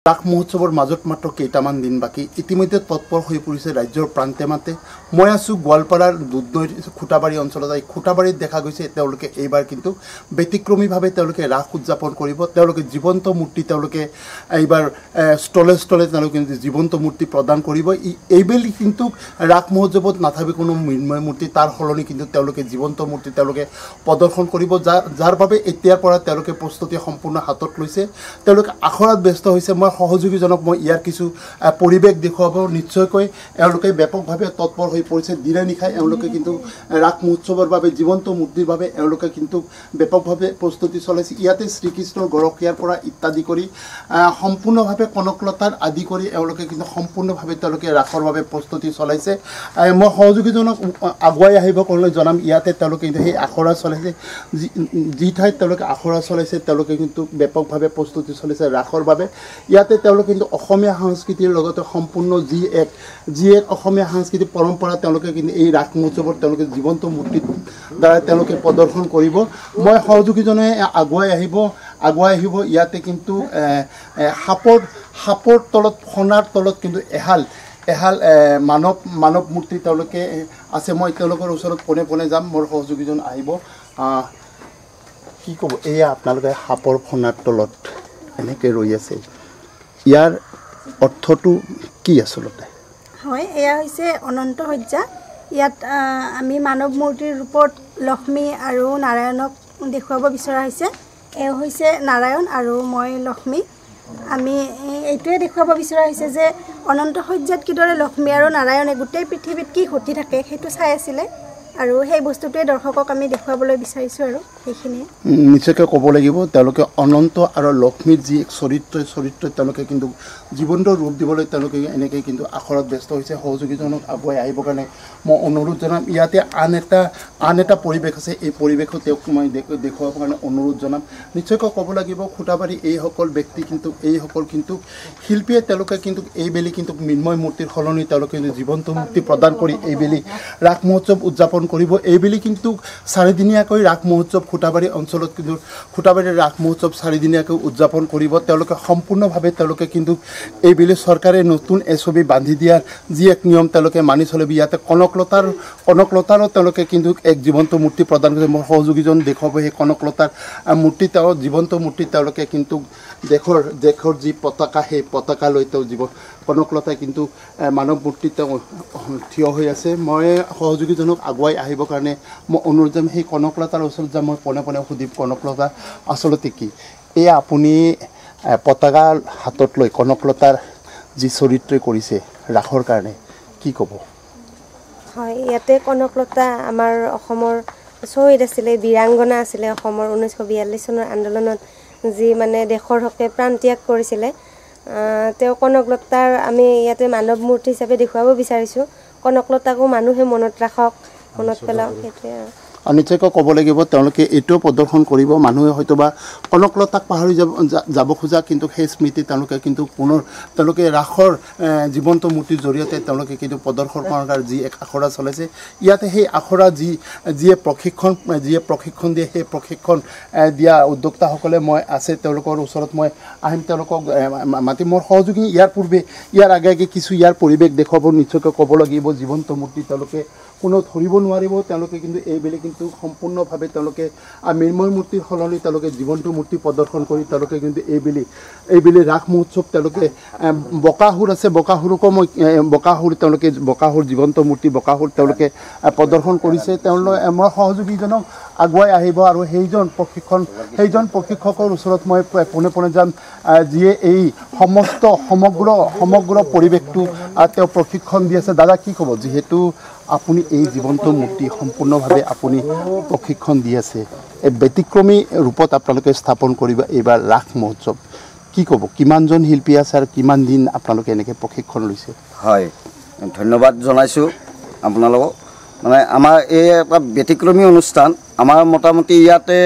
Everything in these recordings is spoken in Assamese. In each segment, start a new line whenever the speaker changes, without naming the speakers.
ৰাস মহোৎসৱৰ মাজত মাত্ৰ কেইটামান দিন বাকী ইতিমধ্যে তৎপৰ হৈ পৰিছে ৰাজ্যৰ প্ৰান্তে মাতে মই আছোঁ গোৱালপাৰাৰ দুধনৈৰ খুটাবাৰী অঞ্চলত এই খুটাবাৰীত দেখা গৈছে তেওঁলোকে এইবাৰ কিন্তু ব্যতিক্ৰমীভাৱে তেওঁলোকে ৰাস উদযাপন কৰিব তেওঁলোকে জীৱন্ত মূৰ্তি তেওঁলোকে এইবাৰ ষ্টলে তেওঁলোকে জীৱন্ত মূৰ্তি প্ৰদান কৰিব এইবেলি কিন্তু ৰাস মহোৎসৱত নাথাকে কোনো মৃন্ময় মূৰ্তি তাৰ সলনি কিন্তু তেওঁলোকে জীৱন্ত মূৰ্তি তেওঁলোকে প্ৰদৰ্শন কৰিব যাৰ বাবে এতিয়াৰ পৰা তেওঁলোকে প্ৰস্তুতি সম্পূৰ্ণ হাতত লৈছে তেওঁলোকে আখৰাত ব্যস্ত হৈছে মই সহযোগীজনক মই ইয়াৰ কিছু পৰিৱেশ দেখুৱাব নিশ্চয়কৈ এওঁলোকে ব্যাপকভাৱে তৎপৰ হৈ পৰিছে দিনে নিশাই এওঁলোকে কিন্তু ৰাস মহোৎসৱৰ বাবে জীৱন্ত মূৰ্তিৰ বাবে এওঁলোকে কিন্তু ব্যাপকভাৱে প্ৰস্তুতি চলাইছে ইয়াতে শ্ৰীকৃষ্ণৰ গৰখীয়াৰ পৰা ইত্যাদি কৰি সম্পূৰ্ণভাৱে কনকলতাৰ আদি কৰি এওঁলোকে কিন্তু সম্পূৰ্ণভাৱে তেওঁলোকে ৰাসৰ বাবে প্ৰস্তুতি চলাইছে মই সহযোগীজনক আগুৱাই আহিব কাৰণে জনাম ইয়াতে তেওঁলোকে কিন্তু সেই আখৰা চলাইছে যি ঠাইত তেওঁলোকে আখৰা চলাইছে তেওঁলোকে কিন্তু ব্যাপকভাৱে প্ৰস্তুতি চলাইছে ৰাসৰ বাবে ইয়াতে তেওঁলোকে কিন্তু অসমীয়া সংস্কৃতিৰ লগতে সম্পূৰ্ণ যি এক অসমীয়া সাংস্কৃতিক পৰম্পৰা তেওঁলোকে কিন্তু এই ৰাস মহোৎসৱত তেওঁলোকে জীৱন্ত মূৰ্তিৰ দ্বাৰা তেওঁলোকে প্ৰদৰ্শন কৰিব মই সহযোগীজনে আগুৱাই আহিব ইয়াতে কিন্তু সাপৰ তলত ফনাৰ তলত কিন্তু এহাল মানৱ মূৰ্তি তেওঁলোকে আছে মই তেওঁলোকৰ ওচৰত পোনে পোনে যাম মোৰ সহযোগীজন আহিব কি ক'ব এয়া আপোনালোকে সাপৰ ফনাৰ তলত এনেকৈ ৰৈ আছে ইয়াৰ অৰ্থটো কি আচলতে
হয় এয়া হৈছে অনন্ত সজ্জা ইয়াত আমি মানৱ মূৰ্তিৰ ৰূপত লক্ষ্মী আৰু নাৰায়ণক দেখুৱাব বিচৰা হৈছে এওঁ হৈছে নাৰায়ণ আৰু মই লক্ষ্মী আমি এইটোৱে দেখুৱাব বিচৰা হৈছে যে অনন্ত সজ্জাত কিদৰে লক্ষ্মী আৰু নাৰায়ণে গোটেই পৃথিৱীত কি ঘটি থাকে সেইটো চাই আছিলে আৰু সেই বস্তুটোৱে দৰ্শকক আমি দেখুৱাবলৈ বিচাৰিছোঁ আৰু সেইখিনিয়ে
নিশ্চয়কৈ ক'ব লাগিব তেওঁলোকে অনন্ত আৰু লক্ষ্মীৰ যি এক চৰিত্ৰ তেওঁলোকে কিন্তু জীৱন্ত ৰূপ দিবলৈ তেওঁলোকে এনেকৈ কিন্তু আখৰত ব্যস্ত হৈছে সহযোগীজনক আগুৱাই আহিবৰ কাৰণে মই অনুৰোধ জনাম ইয়াতে আন এটা পৰিৱেশ আছে এই পৰিৱেশত তেওঁক মই দেখুৱাবৰ কাৰণে অনুৰোধ জনাম নিশ্চয়কৈ ক'ব লাগিব খুটাবাৰী এইসকল ব্যক্তি এইসকল কিন্তু শিল্পীয়ে তেওঁলোকে কিন্তু এইবেলি কিন্তু মৃন্ময় মূৰ্তিৰ সলনি তেওঁলোকে জীৱন্ত মূৰ্তি প্ৰদান কৰি এইবেলি ৰাস মহোৎসৱ উদযাপন কৰিব এইবেলি কিন্তু 4 দিনীয়াকৈ ৰাস মহোৎসৱ খুটাবাৰী অঞ্চলত কিন্তু খুটাবাৰীৰ ৰাস মহোৎসৱ 4 দিনীয়াকৈ উদযাপন কৰিব তেওঁলোকে সম্পূৰ্ণভাৱে তেওঁলোকে কিন্তু এইবেলি চৰকাৰে নতুন এছবি বান্ধি দিয়াৰ যি এক নিয়ম তেওঁলোকে মানি চলিব ইয়াতে কনকলতাৰো তেওঁলোকে কিন্তু এক জীৱন্ত মূৰ্তি প্ৰদান কৰিছে মোৰ সহযোগীজন দেখুৱাব সেই কনকলতাৰ মূৰ্তি তেওঁ জীৱন্ত মূৰ্তি তেওঁলোকে কিন্তু দেশৰ যি পতাকা সেই পতাকা লৈ তেওঁ কনকলতাই কিন্তু মানৱ মূৰ্তি তেওঁ থিয় হৈ আছে মই সহযোগীজনক আগুৱাই আহিবৰ কাৰণে মই অনুৰোধ যাম সেই কনকলতাৰ ওচৰত যাম মই পোনে সুধিম কনকলতা আচলতে কি এয়া আপুনি পতাকা হাতত লৈ কনকলতাৰ যি চৰিত্ৰই কৰিছে ৰাসৰ কাৰণে কি ক'ব
হয় ইয়াতে কনকলতা আমাৰ অসমৰ শ্বহীদ আছিলে বীৰাংগনা আছিলে অসমৰ 1942 চনৰ আন্দোলনত যি মানে দেশৰ হকে প্ৰাণ ত্যাগ কৰিছিলে তেওঁ কনকলতাৰ আমি ইয়াতে মানৱ মূৰ্তি হিচাপে দেখুৱাব বিচাৰিছোঁ কনকলতাকো মানুহে মনত ৰাখক মনত পেলাওক সেইটোৱে
নিশ্চয়কৈ ক'ব লাগিব তেওঁলোকে এইটোও প্ৰদৰ্শন কৰিব মানুহে হয়তোবা কনকলতাক পাহৰি যাব খোজা কিন্তু সেই স্মৃতি তেওঁলোকে কিন্তু পুনৰ তেওঁলোকে ৰাসৰ জীৱন্ত মূৰ্তিৰ জৰিয়তে তেওঁলোকে কিন্তু প্ৰদৰ্শন কৰাৰ যি এক আখৰা চলাইছে ইয়াতে সেই আখৰা যিয়ে প্ৰশিক্ষণ দিয়ে সেই প্ৰশিক্ষণ দিয়া উদ্যোক্তাসকলে মই আছে তেওঁলোকৰ ওচৰত মই আহিম তেওঁলোকক মাতি মোৰ সহযোগী ইয়াৰ আগে কিছু ইয়াৰ পৰিৱেশ দেখুৱাব নিশ্চয়কৈ ক'ব লাগিব জীৱন্ত মূৰ্তি তেওঁলোকে কোনো ধৰিব নোৱাৰিব তেওঁলোকে কিন্তু এইবেলি কিন্তু সম্পূৰ্ণভাৱে তেওঁলোকে মৃন্ময় মূৰ্তিৰ সলনি তেওঁলোকে জীৱন্ত মূৰ্তি প্ৰদৰ্শন কৰি তেওঁলোকে কিন্তু এইবেলি ৰাস মহোৎসৱ তেওঁলোকে বকাসুৰ আছে বকাসুৰকো মই বকাসুৰ জীৱন্ত মূৰ্তি বকাসুৰ তেওঁলোকে প্ৰদৰ্শন কৰিছে মই সহযোগীজনক আগুৱাই আহিব আৰু সেইজন প্ৰশিক্ষকৰ ওচৰত মই পোনে যাম যিয়ে এই সমগ্ৰ পৰিৱেশটো তেওঁ প্ৰশিক্ষণ দি আছে দাদা কি ক'ব যিহেতু আপুনি এই জীৱন্ত মূৰ্তি সম্পূৰ্ণভাৱে আপুনি প্ৰশিক্ষণ দি আছে এই ব্যতিক্ৰমী ৰূপত আপোনালোকে স্থাপন কৰিব এইবাৰ ৰাস মহোৎসৱ কি ক'ব কিমানজন শিল্পী আছে আৰু কিমান দিন আপোনালোকে এনেকৈ প্ৰশিক্ষণ লৈছে
হয় ধন্যবাদ জনাইছোঁ আপোনালোকক মানে আমাৰ এই এটা ব্যতিক্ৰমী অনুষ্ঠান আমাৰ মোটামুটি ইয়াতে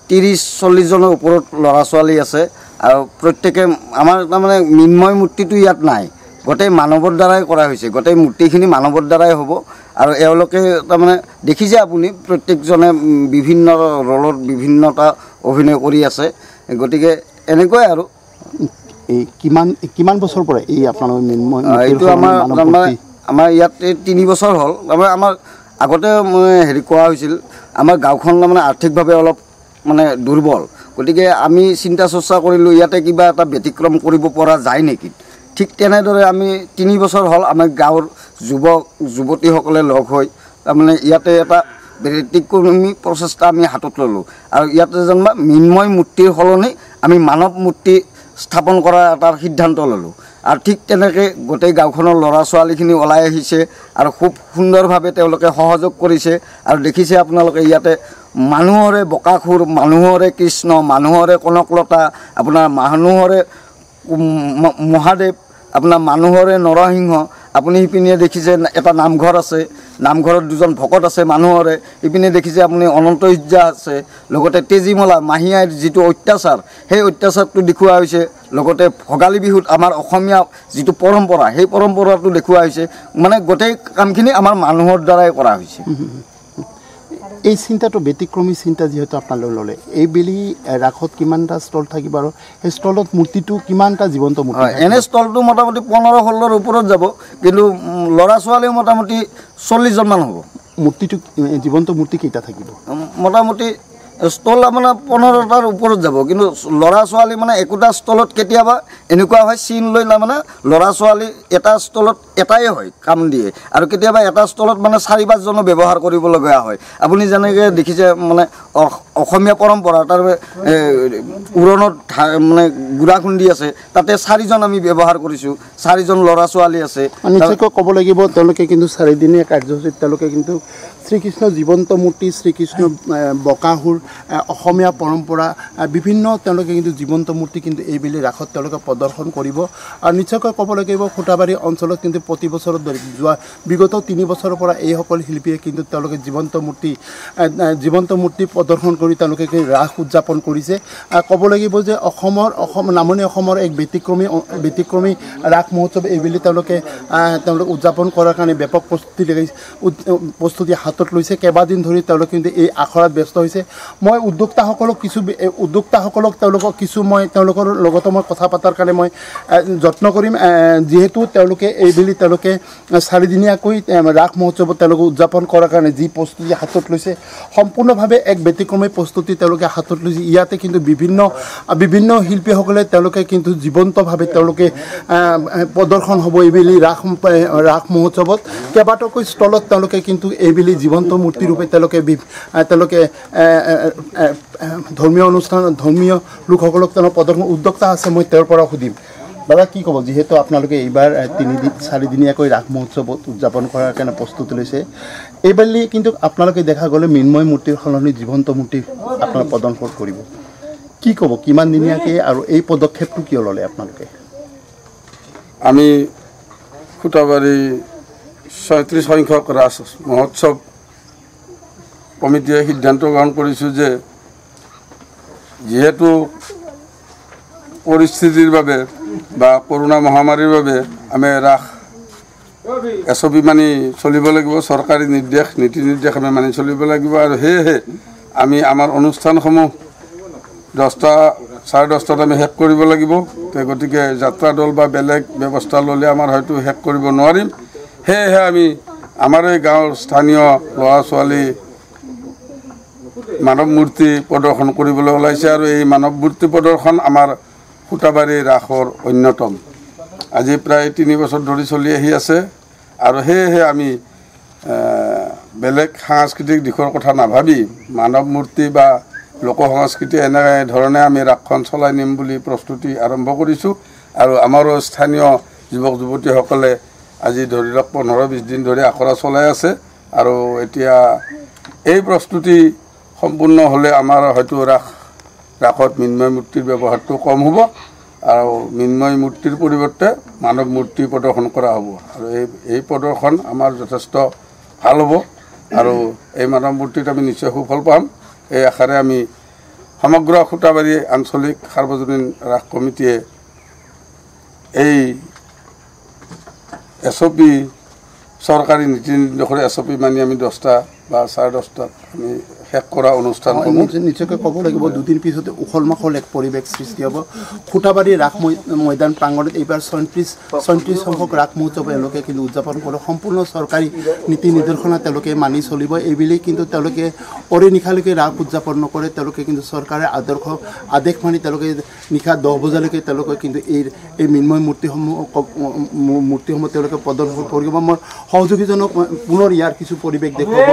30-40 জনৰ ওপৰত ল'ৰা ছোৱালী আছে আৰু প্ৰত্যেকে আমাৰ তাৰমানে মৃন্ময় মূৰ্তিটো ইয়াত নাই গোটেই মানৱৰ দ্বাৰাই কৰা হৈছে গোটেই মূৰ্তিখিনি মানৱৰ দ্বাৰাই হ'ব আৰু এওঁলোকে তাৰমানে দেখিছে আপুনি প্ৰত্যেকজনে বিভিন্ন ৰলত বিভিন্নটা অভিনয় কৰি আছে গতিকে এনেকুৱাই আৰু
এই কিমান বছৰৰ পৰা এই আপোনালোকৰ মৃন্ময়
এইটো আমাৰ ইয়াত 3 বছৰ হ'ল। তাৰমানে আমাৰ আগতে হেৰি কোৱা হৈছিল আমাৰ গাঁওখন তাৰমানে আৰ্থিকভাৱে অলপ মানে দুৰ্বল, গতিকে আমি চিন্তা চৰ্চা কৰিলোঁ ইয়াতে কিবা এটা ব্যতিক্ৰম কৰিব পৰা যায় নেকি। ঠিক তেনেদৰে আমি 3 বছৰ হ'ল আমাৰ গাঁৱৰ যুৱক যুৱতীসকলে লগ হৈ তাৰমানে ইয়াতে এটা ব্যতিক্ৰমী প্ৰচেষ্টা আমি হাতত ল'লোঁ আৰু ইয়াতে যেনিবা মৃন্ময় মূৰ্তিৰ সলনি আমি মানৱ মূৰ্তি স্থাপন কৰাৰ এটা সিদ্ধান্ত ল'লোঁ। আৰু ঠিক তেনেকৈ গোটেই গাঁওখনৰ ল'ৰা ছোৱালীখিনি ওলাই আহিছে আৰু খুব সুন্দৰভাৱে তেওঁলোকে সহযোগ কৰিছে। আৰু দেখিছে আপোনালোকে ইয়াতে মানুহৰে বকাসুৰ, মানুহৰে কৃষ্ণ, মানুহৰে কনকলতা, আপোনাৰ মানুহৰে মহাদেৱ, আপোনাৰ মানুহৰে নৰসিংহ। আপুনি সিপিনে দেখিছে এটা নামঘৰ আছে, নামঘৰত 2জন ভকত আছে মানুহৰে। ইপিনে দেখিছে আপুনি অনন্ত ইজ্জা আছে, লগতে তেজীমলা মাহী আইৰ যিটো অত্যাচাৰ সেই অত্যাচাৰটো দেখুওৱা হৈছে। লগতে ভোগালী বিহুত আমাৰ অসমীয়া যিটো পৰম্পৰা সেই পৰম্পৰাটো দেখুওৱা হৈছে। মানে গোটেই কামখিনি আমাৰ মানুহৰ দ্বাৰাই কৰা হৈছে।
এই চিন্তাটো ব্যতিক্ৰমী চিন্তা যিহেতু আপোনালোকে ল'লে, এইবেলি ৰাসত কিমানটা ষ্টল থাকিব আৰু সেই ষ্টলত মূৰ্তিটো কিমানটা জীৱন্ত মূৰ্তি?
এনে ষ্টলটো মোটামুটি 15-16ৰ ওপৰত যাব, কিন্তু ল'ৰা ছোৱালীও মোটামুটি 40জনমান হ'ব।
মূৰ্তিটো জীৱন্ত মূৰ্তি কেইটা থাকিব?
মোটামুটি ষ্টল আপোনাৰ 15টাৰ ওপৰত যাব, কিন্তু ল'ৰা ছোৱালী মানে একোটা ষ্টলত কেতিয়াবা এনেকুৱা হয় চিন লৈ তাৰমানে ল'ৰা ছোৱালী এটা ষ্টলত এটাই হয় কাম দিয়ে, আৰু কেতিয়াবা এটা ষ্টলত মানে 4-5জনো ব্যৱহাৰ কৰিবলগীয়া হয়। আপুনি যেনেকৈ দেখিছে মানে অসমীয়া পৰম্পৰা তাৰ উৰণত মানে গুড়া খুন্দি আছে, তাতে 4জন আমি ব্যৱহাৰ কৰিছোঁ, 4জন ল'ৰা ছোৱালী আছে।
নিশ্চয়কৈ ক'ব লাগিব তেওঁলোকে কিন্তু 4দিনীয়া কাৰ্যসূচীত তেওঁলোকে কিন্তু শ্ৰীকৃষ্ণ জীৱন্ত মূৰ্তি, শ্ৰীকৃষ্ণ বকাসুৰ, অসমীয়া পৰম্পৰা বিভিন্ন তেওঁলোকে কিন্তু জীৱন্ত মূৰ্তি কিন্তু এইবেলি ৰাসত তেওঁলোকে প্ৰদৰ্শন কৰিব। আৰু নিশ্চয়কৈ ক'ব লাগিব খুটাবাৰী অঞ্চলত কিন্তু প্ৰতি বছৰৰ দৰে বিগত 3 বছৰৰ পৰা এইসকল শিল্পীয়ে কিন্তু তেওঁলোকে জীৱন্ত মূৰ্তি প্ৰদৰ্শন কৰি তেওঁলোকে ৰাস উদযাপন কৰিছে। ক'ব লাগিব যে নামনি অসমৰ এক ব্যতিক্ৰমী ৰাস মহোৎসৱ এইবেলি তেওঁলোকে উদযাপন কৰাৰ কাৰণে ব্যাপক প্ৰস্তুতি হাতত লৈছে। কেইবাদিন ধৰি তেওঁলোকে কিন্তু এই আখৰাত ব্যস্ত হৈছে। মই উদ্যোক্তাসকলক তেওঁলোকৰ লগতো মই কথা পতাৰ কাৰণে মই যত্ন কৰিম, যিহেতু তেওঁলোকে এইবেলি 4দিনীয়াকৈ ৰাস মহোৎসৱত তেওঁলোকে উদযাপন কৰাৰ কাৰণে যি প্ৰস্তুতি হাতত লৈছে সম্পূৰ্ণভাৱে এক ব্যতিক্ৰমী প্ৰস্তুতি তেওঁলোকে হাতত লৈছে। ইয়াতে কিন্তু বিভিন্ন শিল্পীসকলে তেওঁলোকে কিন্তু জীৱন্তভাৱে তেওঁলোকে প্ৰদৰ্শন হ'ব এইবেলি ৰাস মহোৎসৱত। কেইবাটাকৈ ষ্টলত তেওঁলোকে কিন্তু এইবেলি জীৱন্ত মূৰ্তিৰূপে তেওঁলোকে ধৰ্মীয় অনুষ্ঠান ধৰ্মীয় লোকসকলক তেওঁলোক প্ৰদৰ্শন উদ্যোক্তা আছে। মই তেওঁৰ পৰা সুধিম, দাদা কি ক'ব, যিহেতু আপোনালোকে এইবাৰ 4দিনীয়াকৈ ৰাস মহোৎসৱত উদযাপন কৰাৰ কাৰণে প্ৰস্তুতি লৈছে, এইবেলি কিন্তু আপোনালোকে দেখা গ'লে মৃন্ময় মূৰ্তিৰ সলনি জীৱন্ত মূৰ্তি আপোনালোকে প্ৰদৰ্শন কৰিব, কি ক'ব, কিমান দিনীয়াকৈ আৰু এই পদক্ষেপটো কিয় ল'লে আপোনালোকে?
আমি খুটাবাৰী 37 সংখ্যক ৰাস মহোৎসৱ কমিটিয়ে সিদ্ধান্ত গ্ৰহণ কৰিছোঁ যে যিহেতু পৰিস্থিতিৰ বাবে বা কৰোণা মহামাৰীৰ বাবে আমি ৰাস SOP মানি চলিব লাগিব, চৰকাৰী নীতি নিৰ্দেশ আমি মানি চলিব লাগিব। আৰু সেয়েহে আমি আমাৰ অনুষ্ঠানসমূহ 10:30 আমি শেষ কৰিব লাগিব। গতিকে যাত্ৰা দল বা বেলেগ ব্যৱস্থা ল'লে আমাৰ হয়তো শেষ কৰিব নোৱাৰিম। সেয়েহে আমি আমাৰ এই গাঁৱৰ স্থানীয় ল'ৰা ছোৱালী মানৱ মূৰ্তি প্ৰদৰ্শন কৰিবলৈ ওলাইছে, আৰু এই মানৱ মূৰ্তি প্ৰদৰ্শন আমাৰ খুটাবাৰী ৰাসৰ অন্যতম। আজি প্ৰায় 3 বছৰ ধৰি চলি আহি আছে, আৰু সেয়েহে আমি বেলেগ সাংস্কৃতিক দিশৰ কথা নাভাবি মানৱ মূৰ্তি বা লোক সংস্কৃতি এনেধৰণে আমি ৰাসখন চলাই নিম বুলি প্ৰস্তুতি আৰম্ভ কৰিছোঁ। আৰু আমাৰো স্থানীয় যুৱক যুৱতীসকলে আজি ধৰি লওক 15-20 দিন ধৰি আখৰা চলাই আছে, আৰু এতিয়া এই প্ৰস্তুতি সম্পূৰ্ণ হ'লে আমাৰ হয়তো ৰাসত মৃন্ময় মূৰ্তিৰ ব্যৱহাৰটো কম হ'ব, আৰু মৃন্ময় মূৰ্তিৰ পৰিৱৰ্তে মানৱ মূৰ্তি প্ৰদৰ্শন কৰা হ'ব। আৰু এই প্ৰদৰ্শন আমাৰ যথেষ্ট ভাল হ'ব, আৰু এই মানৱ মূৰ্তিত আমি নিশ্চয় সুফল পাম। এই আশাৰে আমি সমগ্ৰ খুটাবাৰী আঞ্চলিক সাৰ্বজনীন ৰাস কমিটিয়ে এই SOP চৰকাৰী নীতি নিৰ্দেশৰ SOP মানি আমি 10টা বা 10:30 আমি শেষ কৰা অনুষ্ঠানসমূহ
নিশ্চয়কৈ ক'ব লাগিব দুদিন পিছতে উখল মাখল এক পৰিৱেশ সৃষ্টি হ'ব খুটাবাৰী ৰাস ময়দান প্ৰাংগণত এইবাৰ ৩৬ সংখ্যক ৰাস মহোৎসৱ এওঁলোকে কিন্তু উদযাপন কৰে সম্পূৰ্ণ চৰকাৰী নীতি নিৰ্দেশনা তেওঁলোকে মানি চলিব এইবুলি কিন্তু তেওঁলোকে অৰে নিশালৈকে ৰাস উদযাপন নকৰে তেওঁলোকে কিন্তু চৰকাৰে আদেশ মানি তেওঁলোকে নিশা 10 বজালৈকে তেওঁলোকে কিন্তু এই মৃন্ময় মূৰ্তিসমূহ তেওঁলোকে প্ৰদৰ্শন কৰিব মই সহযোগীজনক পুনৰ ইয়াৰ কিছু পৰিৱেশ দেখুৱাব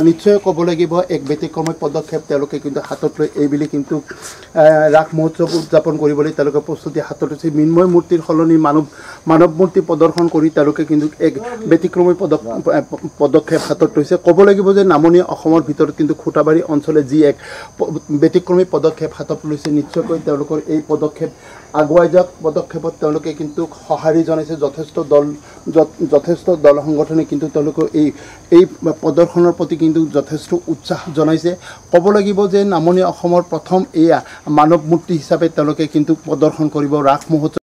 নিশ্চয় ক'ব লাগিব এক ব্যতিক্ৰমী পদক্ষেপ তেওঁলোকে কিন্তু হাতত লৈ এইবুলি কিন্তু ৰাস মহোৎসৱ উদযাপন কৰিবলৈ তেওঁলোকে প্ৰস্তুতি হাতত লৈছে মৃন্ময় মূৰ্তিৰ সলনি মানৱ মূৰ্তি প্ৰদৰ্শন কৰি তেওঁলোকে কিন্তু এক ব্যতিক্ৰমী পদক্ষেপ হাতত লৈছে ক'ব লাগিব যে নামনি অসমৰ ভিতৰত কিন্তু খুটাবাৰী অঞ্চলে যি এক ব্যতিক্ৰমী পদক্ষেপ হাতত লৈছে নিশ্চয়কৈ তেওঁলোকৰ এই পদক্ষেপ আগুৱাই যাওক পদক্ষেপত তেওঁলোকে কিন্তু সঁহাৰি জনাইছে যথেষ্ট দল সংগঠনে কিন্তু তেওঁলোকৰ এই প্ৰদৰ্শনৰ প্ৰতি কিন্তু যথেষ্ট উৎসাহ জনাইছে ক'ব লাগিব যে নামনি অসমৰ প্ৰথম এয়া মানৱ মূৰ্তি হিচাপে তেওঁলোকে কিন্তু প্ৰদৰ্শন কৰিব ৰাস মহোৎসৱ